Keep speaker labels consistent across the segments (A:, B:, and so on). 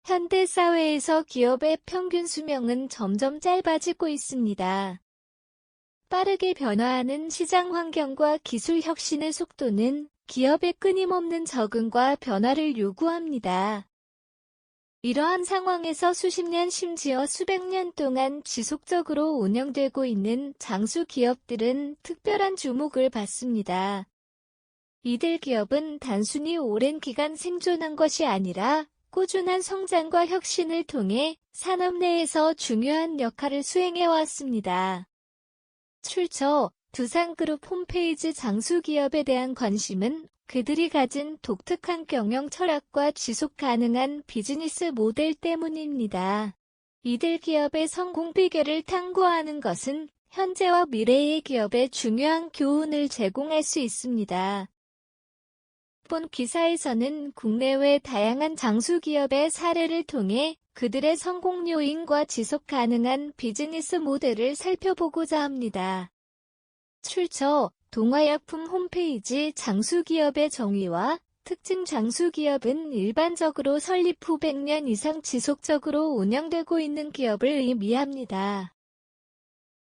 A: 현대 사회에서 기업의 평균 수명은 점점 짧아지고 있습니다. 빠르게 변화하는 시장 환경과 기술 혁신의 속도는 기업의 끊임없는 적응과 변화를 요구합니다. 이러한 상황에서 수십 년 심지어 수백 년 동안 지속적으로 운영되고 있는 장수 기업들은 특별한 주목을 받습니다. 이들 기업은 단순히 오랜 기간 생존한 것이 아니라 꾸준한 성장과 혁신을 통해 산업 내에서 중요한 역할을 수행해 왔습니다. 출처 두산그룹 홈페이지 장수기업에 대한 관심은 그들이 가진 독특한 경영 철학과 지속 가능한 비즈니스 모델 때문입니다. 이들 기업의 성공 비결을 탐구하는 것은 현재와 미래의 기업에 중요한 교훈을 제공할 수 있습니다. 본 기사에서는 국내외 다양한 장수기업의 사례를 통해 그들의 성공 요인과 지속 가능한 비즈니스 모델을 살펴보고자 합니다. 출처 동아약품 홈페이지 장수기업의 정의와 특징 장수기업은 일반적으로 설립 후 100년 이상 지속적으로 운영되고 있는 기업을 의미합니다.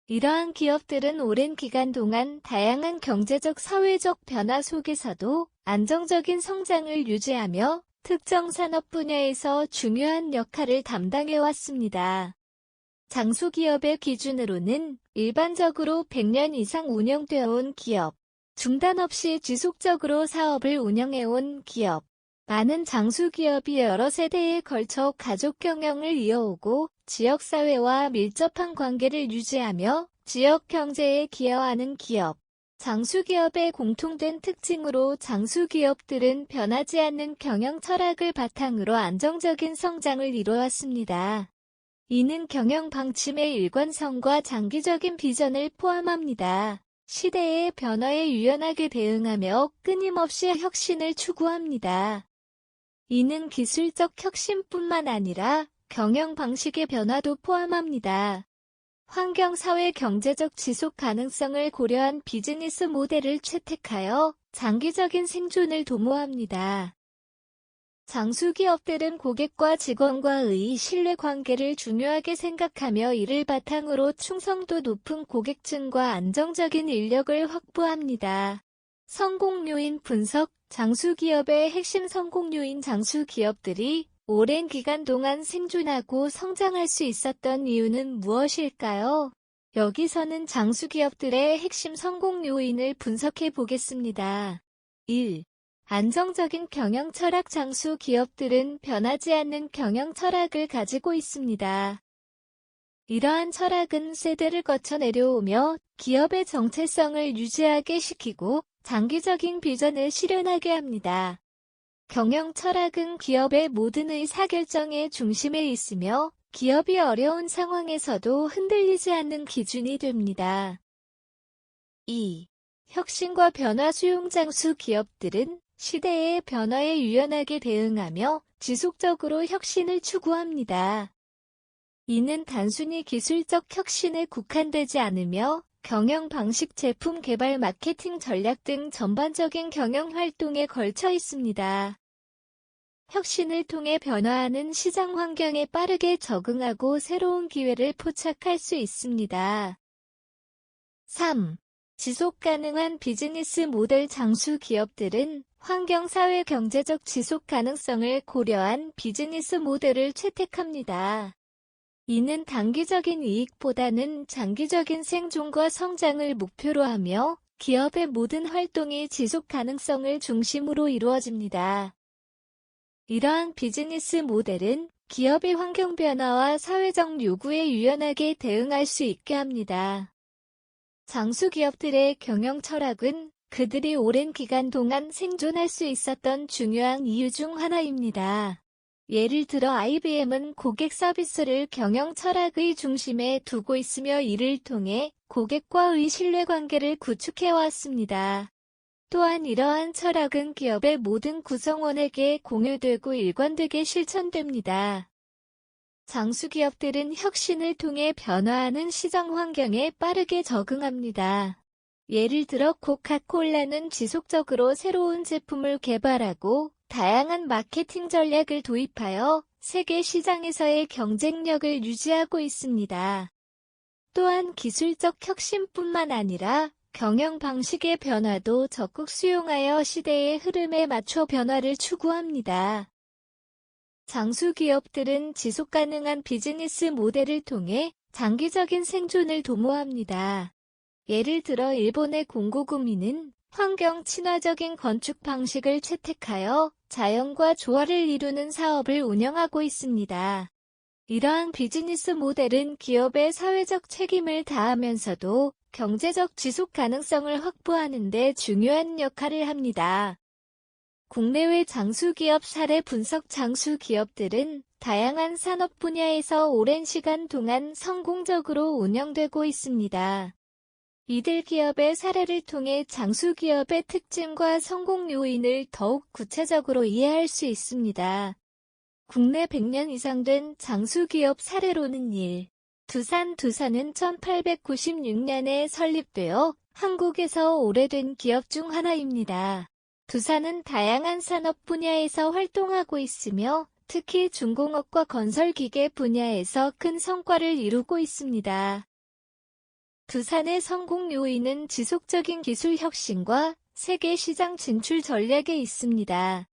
A: 이러한 기업들은 오랜 기간 동안 다양한 경제적 사회적 변화 속에서도 안정적인 성장을 유지하며 특정 산업 분야에서 중요한 역할을 담당해왔습니다. 장수기업의 기준으로는 일반적으로 100년 이상 운영되어 온 기업, 중단 없이 지속적으로 사업을 운영해온 기업, 많은 장수기업이 여러 세대에 걸쳐 가족 경영을 이어오고 지역사회와 밀접한 관계를 유지하며 지역 경제에 기여하는 기업, 장수기업의 공통된 특징으로 장수기업들은 변하지 않는 경영 철학을 바탕으로 안정적인 성장을 이루어왔습니다. 이는 경영 방침의 일관성과 장기적인 비전을 포함합니다. 시대의 변화에 유연하게 대응하며 끊임없이 혁신을 추구합니다. 이는 기술적 혁신뿐만 아니라 경영 방식의 변화도 포함합니다. 환경, 사회, 경제적 지속 가능성을 고려한 비즈니스 모델을 채택하여 장기적인 생존을 도모합니다. 장수기업들은 고객과 직원과의 신뢰관계를 중요하게 생각하며 이를 바탕으로 충성도 높은 고객층과 안정적인 인력을 확보합니다. 성공 요인 분석, 장수기업의 핵심 성공 요인 장수기업들이 오랜 기간 동안 생존하고 성장할 수 있었던 이유는 무엇일까요? 여기서는 장수기업들의 핵심 성공 요인을 분석해 보겠습니다. 1. 안정적인 경영 철학. 장수기업들은 변하지 않는 경영 철학을 가지고 있습니다. 이러한 철학은 세대를 거쳐 내려오며 기업의 정체성을 유지하게 시키고 장기적인 비전을 실현하게 합니다. 경영 철학은 기업의 모든 의사결정의 중심에 있으며 기업이 어려운 상황에서도 흔들리지 않는 기준이 됩니다. 2. 혁신과 변화 수용. 장수 기업들은 시대의 변화에 유연하게 대응하며 지속적으로 혁신을 추구합니다. 이는 단순히 기술적 혁신에 국한되지 않으며 경영 방식, 제품 개발, 마케팅 전략 등 전반적인 경영 활동에 걸쳐 있습니다. 혁신을 통해 변화하는 시장 환경에 빠르게 적응하고 새로운 기회를 포착할 수 있습니다. 3. 지속 가능한 비즈니스 모델. 장수 기업들은 환경, 사회, 경제적 지속 가능성을 고려한 비즈니스 모델을 채택합니다. 이는 단기적인 이익보다는 장기적인 생존과 성장을 목표로 하며 기업의 모든 활동이 지속 가능성을 중심으로 이루어집니다. 이러한 비즈니스 모델은 기업의 환경 변화와 사회적 요구에 유연하게 대응할 수 있게 합니다. 장수기업들의 경영 철학은 그들이 오랜 기간 동안 생존할 수 있었던 중요한 이유 중 하나입니다. 예를 들어 IBM은 고객 서비스를 경영 철학의 중심에 두고 있으며 이를 통해 고객과의 신뢰관계를 구축해왔습니다. 또한 이러한 철학은 기업의 모든 구성원에게 공유되고 일관되게 실천됩니다. 장수기업들은 혁신을 통해 변화하는 시장 환경에 빠르게 적응합니다. 예를 들어 코카콜라는 지속적으로 새로운 제품을 개발하고 다양한 마케팅 전략을 도입하여 세계 시장에서의 경쟁력을 유지하고 있습니다. 또한 기술적 혁신뿐만 아니라 경영 방식의 변화도 적극 수용하여 시대의 흐름에 맞춰 변화를 추구합니다. 장수 기업들은 지속 가능한 비즈니스 모델을 통해 장기적인 생존을 도모합니다. 예를 들어 일본의 공고구미는 환경 친화적인 건축 방식을 채택하여 자연과 조화를 이루는 사업을 운영하고 있습니다. 이러한 비즈니스 모델은 기업의 사회적 책임을 다하면서도 경제적 지속 가능성을 확보하는 데 중요한 역할을 합니다. 국내외 장수기업 사례 분석. 장수기업들은 다양한 산업 분야에서 오랜 시간 동안 성공적으로 운영되고 있습니다. 이들 기업의 사례를 통해 장수기업의 특징과 성공 요인을 더욱 구체적으로 이해할 수 있습니다. 국내 100년 이상 된 장수기업 사례로는 1. 두산은 1896년에 설립되어 한국에서 오래된 기업 중 하나입니다. 두산은 다양한 산업 분야에서 활동하고 있으며 특히 중공업과 건설기계 분야에서 큰 성과를 이루고 있습니다. 두산의 성공 요인은 지속적인 기술 혁신과 세계 시장 진출 전략에 있습니다.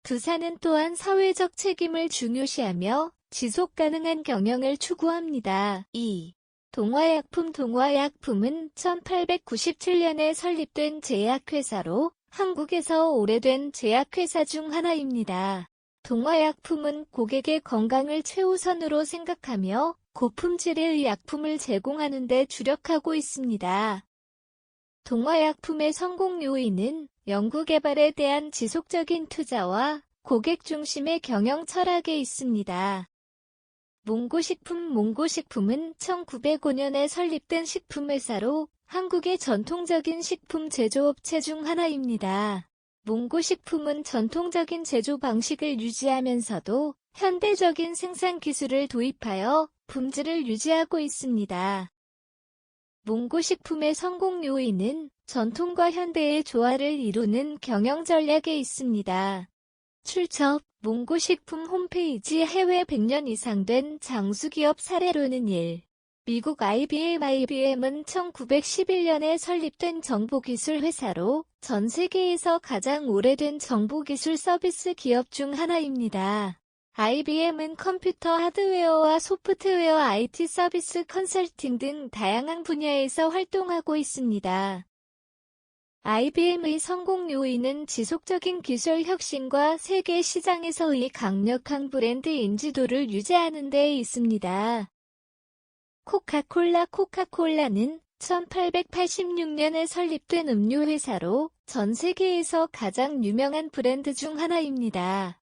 A: 두산은 또한 사회적 책임을 중요시하며 지속 가능한 경영을 추구합니다. 2. 동화약품은 1897년에 설립된 제약회사로 한국에서 오래된 제약회사 중 하나입니다. 동화약품은 고객의 건강을 최우선으로 생각하며 고품질의 약품을 제공하는 데 주력하고 있습니다. 동화약품의 성공 요인은 연구개발에 대한 지속적인 투자와 고객 중심의 경영 철학에 있습니다. 몽고식품은 1905년에 설립된 식품회사로 한국의 전통적인 식품 제조업체 중 하나입니다. 몽고식품은 전통적인 제조 방식을 유지하면서도 현대적인 생산 기술을 도입하여 품질을 유지하고 있습니다. 몽고식품의 성공 요인은 전통과 현대의 조화를 이루는 경영 전략에 있습니다. 출처 몽고식품 홈페이지 해외 100년 이상 된 장수기업 사례로는 1. 미국 IBM은 1911년에 설립된 정보기술 회사로 전 세계에서 가장 오래된 정보기술 서비스 기업 중 하나입니다. IBM은 컴퓨터 하드웨어와 소프트웨어 IT 서비스 컨설팅 등 다양한 분야에서 활동하고 있습니다. IBM의 성공 요인은 지속적인 기술 혁신과 세계 시장에서의 강력한 브랜드 인지도를 유지하는 데 있습니다. 코카콜라는 1886년에 설립된 음료회사로 전 세계에서 가장 유명한 브랜드 중 하나입니다.